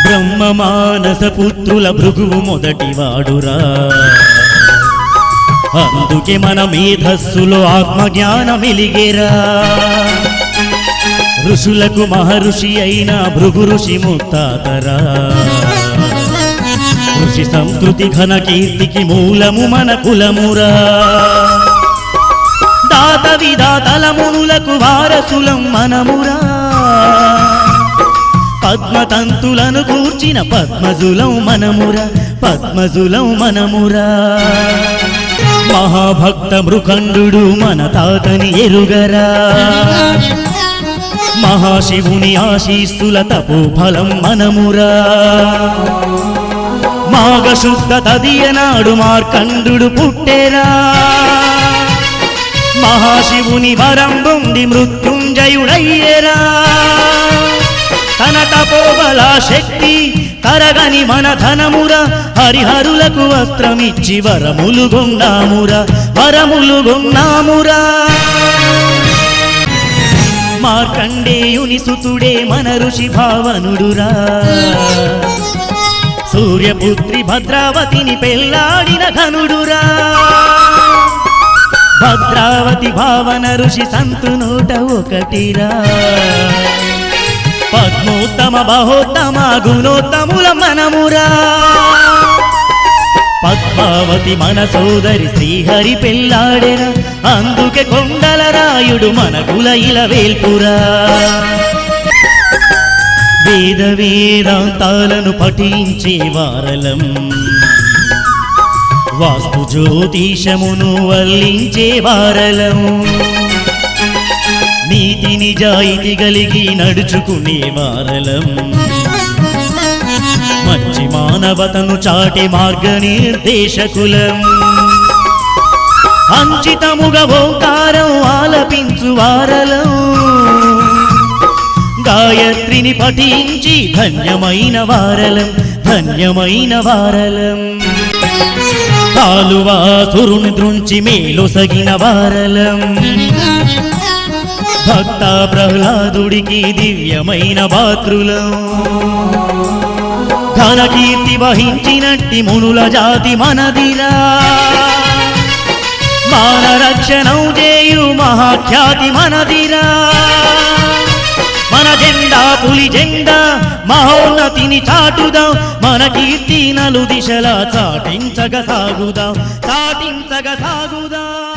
బ్రహ్మ మానస పుత్రుల భృగువు మొదటివాడురా. అందుకే మన మేధస్సులో ఆత్మజ్ఞానమిలిగేరా. ఋషులకు మహర్షి అయిన భృగు ఋషి ముత్తాతరా. ఋషి సంస్కృతి ఘన కీర్తికి మూలము మన కులమురా. దాత విధాతల మునులకు వారసులం మనమురా. పద్మతంతులను కూర్చిన పద్మజులం మనమురా. పద్మజులం మనమురా. మహాభక్త మృకండు మన తాతని ఎరుగరా. మహాశివుని ఆశీస్సుల తపోఫలం మనమురా. మాఘశుద్ధ తదియనాడు మార్కండు పుట్టేరా. మహాశివుని వరం పొంది మృత్యుంజయుడయ్యేరా. తన తపోబల శక్తి తరగని మన ధనమురా. హరిహరులకు వస్త్రమిచ్చి వరములు గొన్నామురా. వరములు గొన్నామురా. మార్కండేయుని సుతుడే మన ఋషి భావనుడురా. సూర్యపుత్రి భద్రావతిని పెళ్లాడిన ధనుడురా. భద్రావతి భావన ఋషి సంతునూట ఒకటిరా. పద్మోత్తమ బహోత్తమ గుణోత్తముల మనమురా. పద్మావతి మన సోదరి శ్రీహరి పెళ్లాడెరా. అందుకే కొండల రాయుడు మన కుల ఇలవేల్పురా. వేద వేదాంతాలను పఠించే వారలం. వాస్తు జ్యోతిషమును వల్లించే వారలం. నీతి నిజాయితీ కలిగి నడుచుకునే వారలం. మంచి మానవతను చాటే మార్గ నిర్దేశకులం. అంచితముగా ఓంకారం ఆలపించు వారలం. గాయత్రిని పఠించి ధన్యమైన వారలం. ధన్యమైన వారలం. కాలువాసురుని దృంచి మేలుసగిన వారలం. భక్త ప్రహ్లాదుడికి దివ్యమైన భాతృలం. ఘనకీర్తి వహించినట్టి మునుల జాతి మనదిరా. మాన రక్షణం చేయు మహాఖ్యాతి మనదిరా. మన జెండా పులి జెండా మహోన్నతిని చాటుదాం. మన కీర్తి నలు దిశలా చాటించగ సాగుదాం. చాటించగ సాగుదాం.